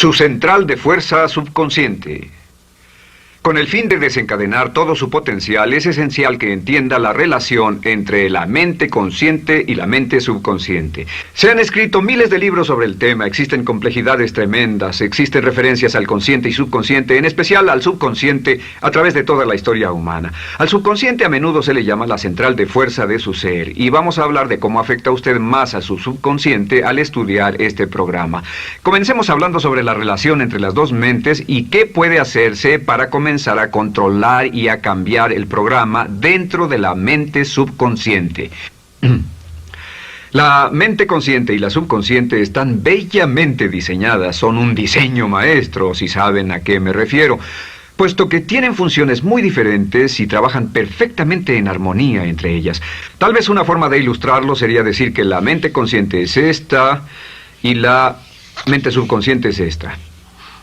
Su central de fuerza subconsciente. Con el fin de desencadenar todo su potencial, es esencial que entienda la relación entre la mente consciente y la mente subconsciente. Se han escrito miles de libros sobre el tema, existen complejidades tremendas, existen referencias al consciente y subconsciente, en especial al subconsciente, a través de toda la historia humana. Al subconsciente a menudo se le llama la central de fuerza de su ser, y vamos a hablar de cómo afecta a usted más a su subconsciente al estudiar este programa. Comencemos hablando sobre la relación entre las dos mentes y qué puede hacerse para comenzar a controlar y a cambiar el programa dentro de la mente subconsciente. La mente consciente y la subconsciente están bellamente diseñadas, son un diseño maestro, si saben a qué me refiero, puesto que tienen funciones muy diferentes y trabajan perfectamente en armonía entre ellas. Tal vez una forma de ilustrarlo sería decir que la mente consciente es esta y la mente subconsciente es esta.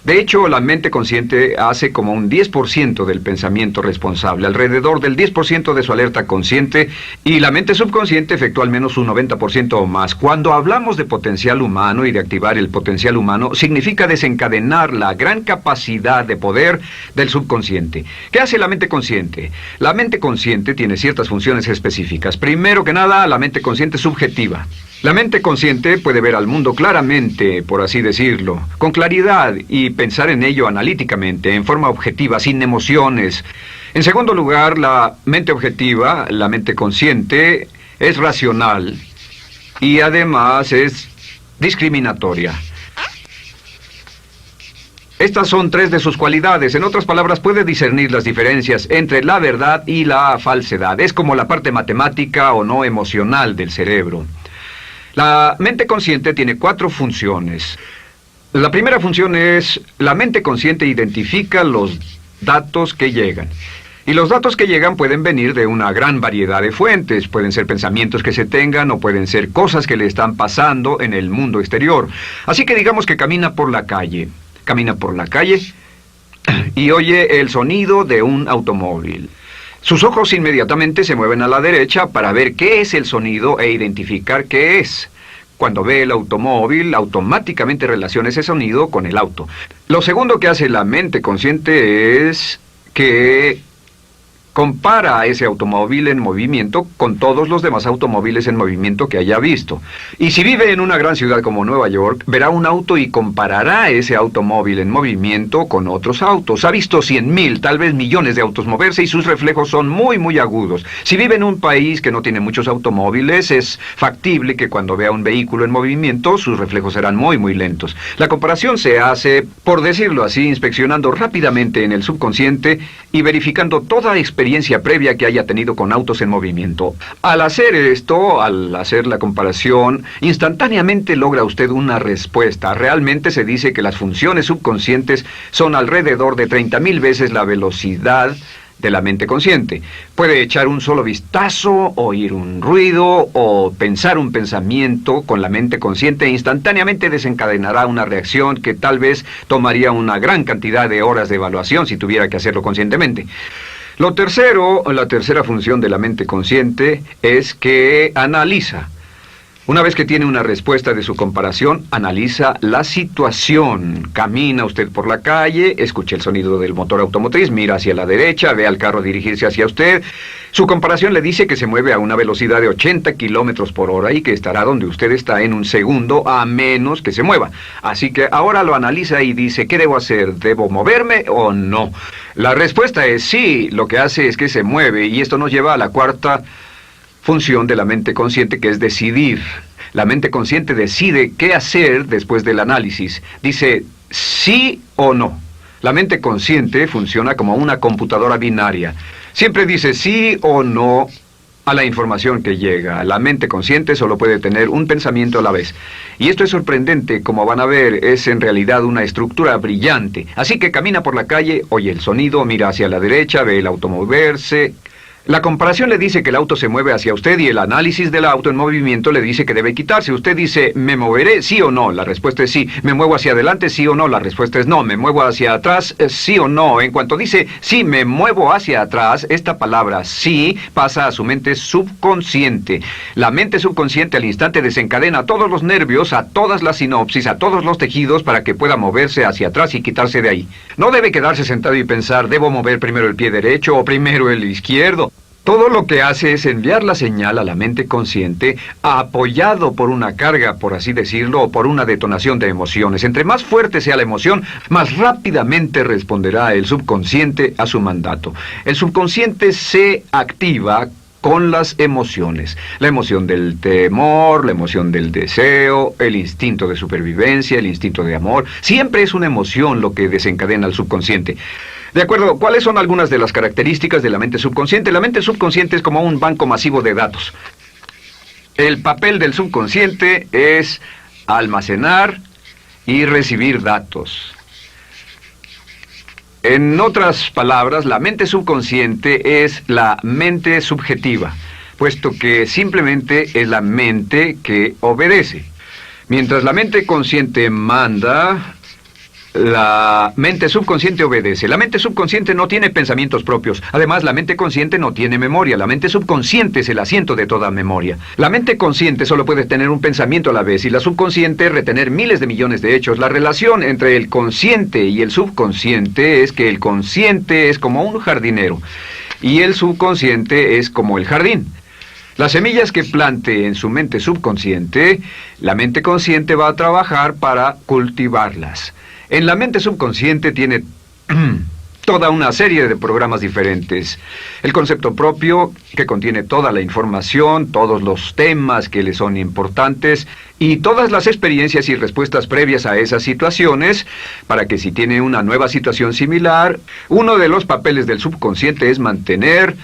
De hecho, la mente consciente hace como un 10% del pensamiento responsable, alrededor del 10% de su alerta consciente, y la mente subconsciente efectúa al menos un 90% o más. Cuando hablamos de potencial humano y de activar el potencial humano, significa desencadenar la gran capacidad de poder del subconsciente. ¿Qué hace la mente consciente? La mente consciente tiene ciertas funciones específicas. Primero que nada, la mente consciente es subjetiva. La mente consciente puede ver al mundo claramente, por así decirlo, con claridad y pensar en ello analíticamente, en forma objetiva, sin emociones. En segundo lugar, la mente objetiva, la mente consciente, es racional y además es discriminatoria. Estas son tres de sus cualidades. En otras palabras, puede discernir las diferencias entre la verdad y la falsedad. Es como la parte matemática o no emocional del cerebro. La mente consciente tiene 4 funciones. La primera función es, la mente consciente identifica los datos que llegan. Y los datos que llegan pueden venir de una gran variedad de fuentes. Pueden ser pensamientos que se tengan o pueden ser cosas que le están pasando en el mundo exterior. Así que digamos que camina por la calle. Camina por la calle y oye el sonido de un automóvil. Sus ojos inmediatamente se mueven a la derecha para ver qué es el sonido e identificar qué es. Cuando ve el automóvil, automáticamente relaciona ese sonido con el auto. Lo segundo que hace la mente consciente es que compara a ese automóvil en movimiento con todos los demás automóviles en movimiento que haya visto. Y si vive en una gran ciudad como Nueva York, verá un auto y comparará ese automóvil en movimiento con otros autos. Ha visto 100,000, tal vez millones de autos moverse y sus reflejos son muy, muy agudos. Si vive en un país que no tiene muchos automóviles, es factible que cuando vea un vehículo en movimiento, sus reflejos serán muy, muy lentos. La comparación se hace, por decirlo así, inspeccionando rápidamente en el subconsciente y verificando toda experiencia previa que haya tenido con autos en movimiento. Al hacer esto, al hacer la comparación, instantáneamente logra usted una respuesta. Realmente se dice que las funciones subconscientes son alrededor de 30,000 veces la velocidad de la mente consciente. Puede echar un solo vistazo, oír un ruido o pensar un pensamiento con la mente consciente e instantáneamente desencadenará una reacción que tal vez tomaría una gran cantidad de horas de evaluación si tuviera que hacerlo conscientemente. La tercera función de la mente consciente es que analiza. Una vez que tiene una respuesta de su comparación, analiza la situación. Camina usted por la calle, escucha el sonido del motor automotriz, mira hacia la derecha, ve al carro dirigirse hacia usted. Su comparación le dice que se mueve a una velocidad de 80 kilómetros por hora y que estará donde usted está en un segundo, a menos que se mueva. Así que ahora lo analiza y dice, ¿qué debo hacer? ¿Debo moverme o no? La respuesta es sí, lo que hace es que se mueve, y esto nos lleva a la cuarta función de la mente consciente, que es decidir. La mente consciente decide qué hacer después del análisis. Dice sí o no. La mente consciente funciona como una computadora binaria. Siempre dice sí o no a la información que llega. La mente consciente solo puede tener un pensamiento a la vez. Y esto es sorprendente, como van a ver, es en realidad una estructura brillante. Así que camina por la calle, oye el sonido, mira hacia la derecha, ve el auto moverse. La comparación le dice que el auto se mueve hacia usted y el análisis del auto en movimiento le dice que debe quitarse. Usted dice, ¿me moveré? ¿Sí o no? La respuesta es sí. ¿Me muevo hacia adelante? ¿Sí o no? La respuesta es no. ¿Me muevo hacia atrás? ¿Sí o no? En cuanto dice, sí, me muevo hacia atrás, esta palabra sí pasa a su mente subconsciente. La mente subconsciente al instante desencadena a todos los nervios, a todas las sinapsis, a todos los tejidos para que pueda moverse hacia atrás y quitarse de ahí. No debe quedarse sentado y pensar, ¿debo mover primero el pie derecho o primero el izquierdo? Todo lo que hace es enviar la señal a la mente consciente, apoyado por una carga, por así decirlo, o por una detonación de emociones. Entre más fuerte sea la emoción, más rápidamente responderá el subconsciente a su mandato. El subconsciente se activa con las emociones. La emoción del temor, la emoción del deseo, el instinto de supervivencia, el instinto de amor. Siempre es una emoción lo que desencadena al subconsciente. De acuerdo, ¿cuáles son algunas de las características de la mente subconsciente? La mente subconsciente es como un banco masivo de datos. El papel del subconsciente es almacenar y recibir datos. En otras palabras, la mente subconsciente es la mente subjetiva, puesto que simplemente es la mente que obedece. Mientras la mente consciente manda, la mente subconsciente obedece. La mente subconsciente no tiene pensamientos propios. Además, la mente consciente no tiene memoria. La mente subconsciente es el asiento de toda memoria. La mente consciente solo puede tener un pensamiento a la vez y la subconsciente retener miles de millones de hechos. La relación entre el consciente y el subconsciente es que el consciente es como un jardinero y el subconsciente es como el jardín. Las semillas que plante en su mente subconsciente, la mente consciente va a trabajar para cultivarlas. En la mente subconsciente tiene toda una serie de programas diferentes. El concepto propio, que contiene toda la información, todos los temas que le son importantes y todas las experiencias y respuestas previas a esas situaciones, para que si tiene una nueva situación similar, uno de los papeles del subconsciente es mantener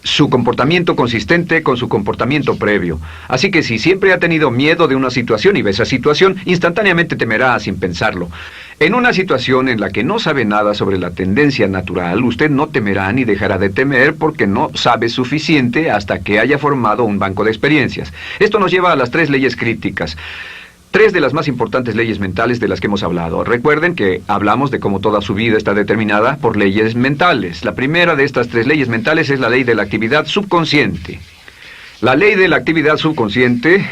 su comportamiento consistente con su comportamiento previo. Así que si siempre ha tenido miedo de una situación y ve esa situación, instantáneamente temerá sin pensarlo. En una situación en la que no sabe nada sobre la tendencia natural, usted no temerá ni dejará de temer porque no sabe suficiente hasta que haya formado un banco de experiencias. Esto nos lleva a las 3 leyes críticas. 3 de las más importantes leyes mentales de las que hemos hablado. Recuerden que hablamos de cómo toda su vida está determinada por leyes mentales. La primera de estas 3 leyes mentales es la ley de la actividad subconsciente. La ley de la actividad subconsciente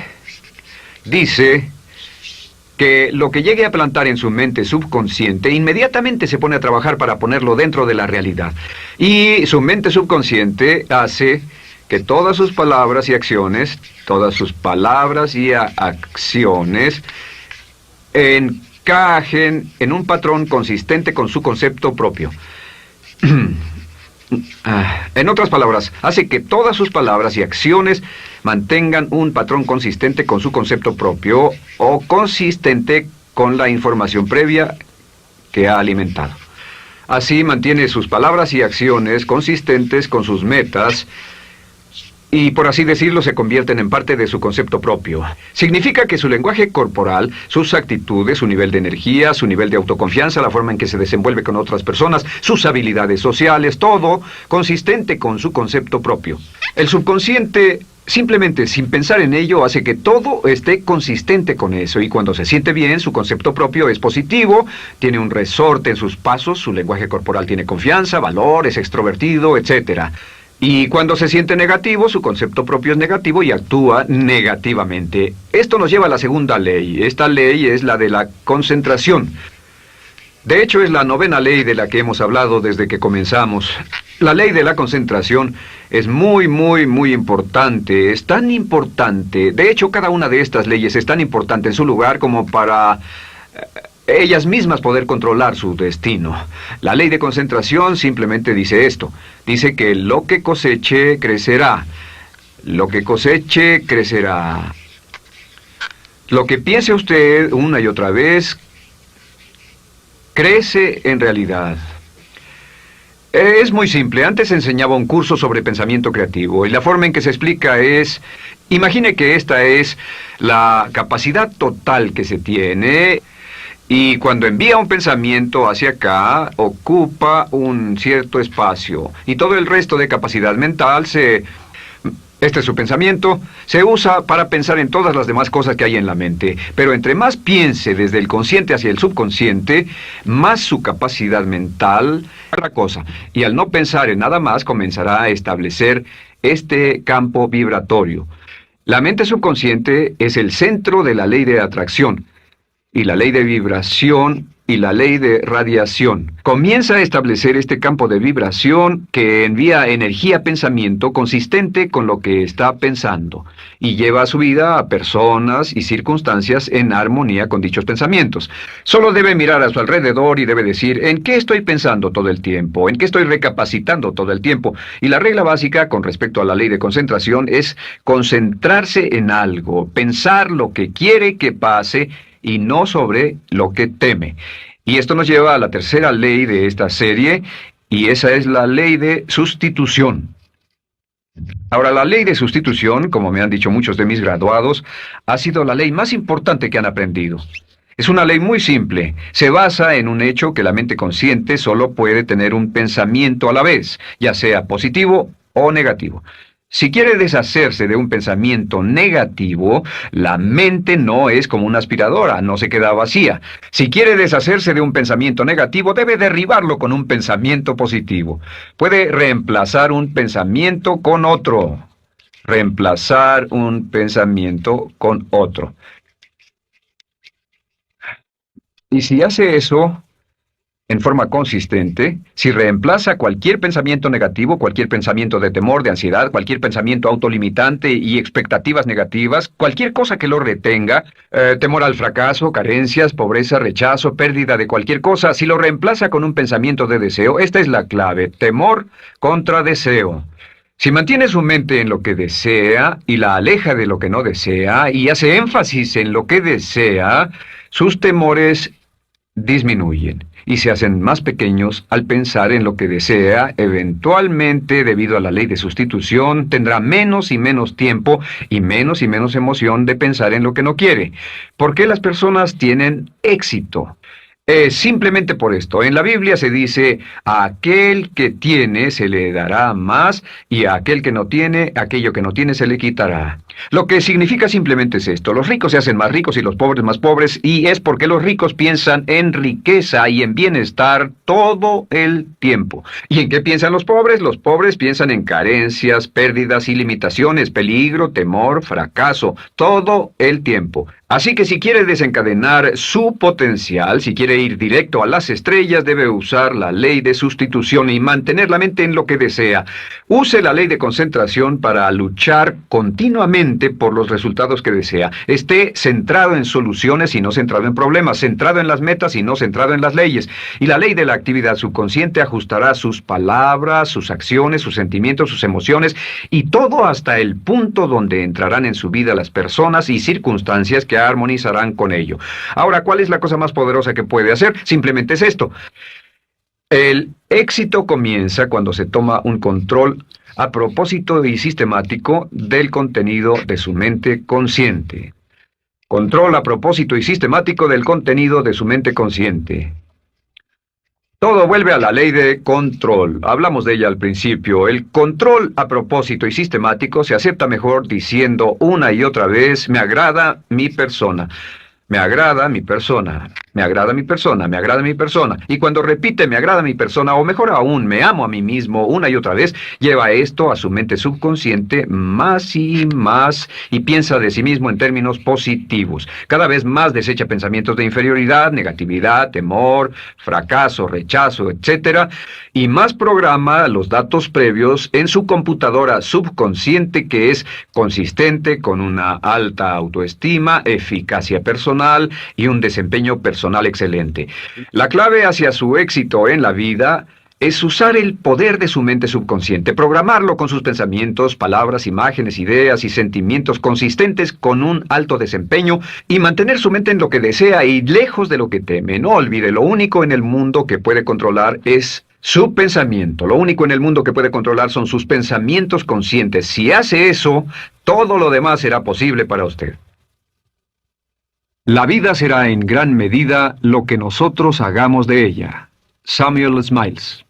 dice que lo que llegue a plantar en su mente subconsciente inmediatamente se pone a trabajar para ponerlo dentro de la realidad. Y su mente subconsciente hace que todas sus palabras y acciones, encajen en un patrón consistente con su concepto propio. En otras palabras, hace que todas sus palabras y acciones mantengan un patrón consistente con su concepto propio o consistente con la información previa que ha alimentado. Así mantiene sus palabras y acciones consistentes con sus metas y, por así decirlo, se convierten en parte de su concepto propio. Significa que su lenguaje corporal, sus actitudes, su nivel de energía, su nivel de autoconfianza, la forma en que se desenvuelve con otras personas, sus habilidades sociales, todo consistente con su concepto propio. El subconsciente, simplemente sin pensar en ello, hace que todo esté consistente con eso, y cuando se siente bien, su concepto propio es positivo, tiene un resorte en sus pasos, su lenguaje corporal tiene confianza, valor, es extrovertido, etc. Y cuando se siente negativo, su concepto propio es negativo y actúa negativamente. Esto nos lleva a la segunda ley. Esta ley es la de la concentración. De hecho, es la 9ª ley de la que hemos hablado desde que comenzamos. La ley de la concentración es muy importante. Es tan importante. De hecho, cada una de estas leyes es tan importante en su lugar como para ellas mismas poder controlar su destino. La ley de concentración simplemente dice esto. Dice que lo que coseche, crecerá. Lo que coseche, crecerá. Lo que piense usted una y otra vez, crece en realidad. Es muy simple. Antes enseñaba un curso sobre pensamiento creativo y la forma en que se explica es: imagine que esta es la capacidad total que se tiene Y cuando envía un pensamiento hacia acá, ocupa un cierto espacio. Y todo el resto de capacidad mental este es su pensamiento, se usa para pensar en todas las demás cosas que hay en la mente. Pero entre más piense desde el consciente hacia el subconsciente, más su capacidad mental hará cosa. Y al no pensar en nada más, comenzará a establecer este campo vibratorio. La mente subconsciente es el centro de la ley de atracción, y la ley de vibración y la ley de radiación. Comienza a establecer este campo de vibración que envía energía-pensamiento consistente con lo que está pensando y lleva a su vida a personas y circunstancias en armonía con dichos pensamientos. Solo debe mirar a su alrededor y debe decir, ¿en qué estoy pensando todo el tiempo? ¿En qué estoy recapacitando todo el tiempo? Y la regla básica con respecto a la ley de concentración es concentrarse en algo, pensar lo que quiere que pase y no sobre lo que teme. Y esto nos lleva a la tercera ley de esta serie, y esa es la ley de sustitución. Ahora, la ley de sustitución, como me han dicho muchos de mis graduados, ha sido la ley más importante que han aprendido. Es una ley muy simple. Se basa en un hecho que la mente consciente solo puede tener un pensamiento a la vez, ya sea positivo o negativo. Si quiere deshacerse de un pensamiento negativo, la mente no es como una aspiradora, no se queda vacía. Si quiere deshacerse de un pensamiento negativo, debe derribarlo con un pensamiento positivo. Puede reemplazar un pensamiento con otro. Reemplazar un pensamiento con otro. Y si hace eso en forma consistente, si reemplaza cualquier pensamiento negativo, cualquier pensamiento de temor, de ansiedad, cualquier pensamiento autolimitante y expectativas negativas, cualquier cosa que lo retenga, temor al fracaso, carencias, pobreza, rechazo, pérdida de cualquier cosa, si lo reemplaza con un pensamiento de deseo, esta es la clave: temor contra deseo. Si mantiene su mente en lo que desea y la aleja de lo que no desea y hace énfasis en lo que desea, sus temores disminuyen y se hacen más pequeños al pensar en lo que desea. Eventualmente, debido a la ley de sustitución, tendrá menos y menos tiempo y menos emoción de pensar en lo que no quiere. ¿Por qué las personas tienen éxito? Simplemente por esto. En la Biblia se dice, a aquel que tiene se le dará más, y a aquel que no tiene, aquello que no tiene se le quitará. Lo que significa simplemente es esto: los ricos se hacen más ricos y los pobres más pobres, y es porque los ricos piensan en riqueza y en bienestar todo el tiempo. ¿Y en qué piensan los pobres? Los pobres piensan en carencias, pérdidas y limitaciones, peligro, temor, fracaso, todo el tiempo. Así que si quiere desencadenar su potencial, si quiere ir directo a las estrellas, debe usar la ley de sustitución y mantener la mente en lo que desea. Use la ley de concentración para luchar continuamente por los resultados que desea. Esté centrado en soluciones y no centrado en problemas, centrado en las metas y no centrado en las leyes. Y la ley de la actividad subconsciente ajustará sus palabras, sus acciones, sus sentimientos, sus emociones y todo hasta el punto donde entrarán en su vida las personas y circunstancias que armonizarán con ello. Ahora, ¿cuál es la cosa más poderosa que puede hacer? Simplemente es esto. El éxito comienza cuando se toma un control a propósito y sistemático del contenido de su mente consciente. Control a propósito y sistemático del contenido de su mente consciente. Todo vuelve a la ley de control. Hablamos de ella al principio. El control a propósito y sistemático se acepta mejor diciendo una y otra vez: me agrada mi persona. Me agrada mi persona, me agrada mi persona, me agrada mi persona. Y cuando repite me agrada mi persona, o mejor aún, me amo a mí mismo una y otra vez, lleva esto a su mente subconsciente más y más y piensa de sí mismo en términos positivos. Cada vez más desecha pensamientos de inferioridad, negatividad, temor, fracaso, rechazo, etc. Y más programa los datos previos en su computadora subconsciente, que es consistente con una alta autoestima, eficacia personal y un desempeño personal excelente. La clave hacia su éxito en la vida es usar el poder de su mente subconsciente, programarlo con sus pensamientos, palabras, imágenes, ideas y sentimientos consistentes con un alto desempeño y mantener su mente en lo que desea y lejos de lo que teme. No olvide, lo único en el mundo que puede controlar es su pensamiento. Lo único en el mundo que puede controlar son sus pensamientos conscientes. Si hace eso, todo lo demás será posible para usted. La vida será en gran medida lo que nosotros hagamos de ella. Samuel Smiles.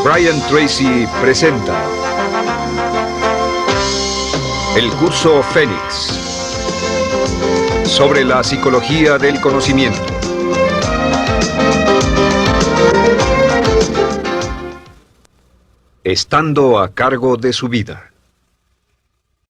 Brian Tracy presenta el curso Fénix sobre la psicología del conocimiento. Estando a cargo de su vida.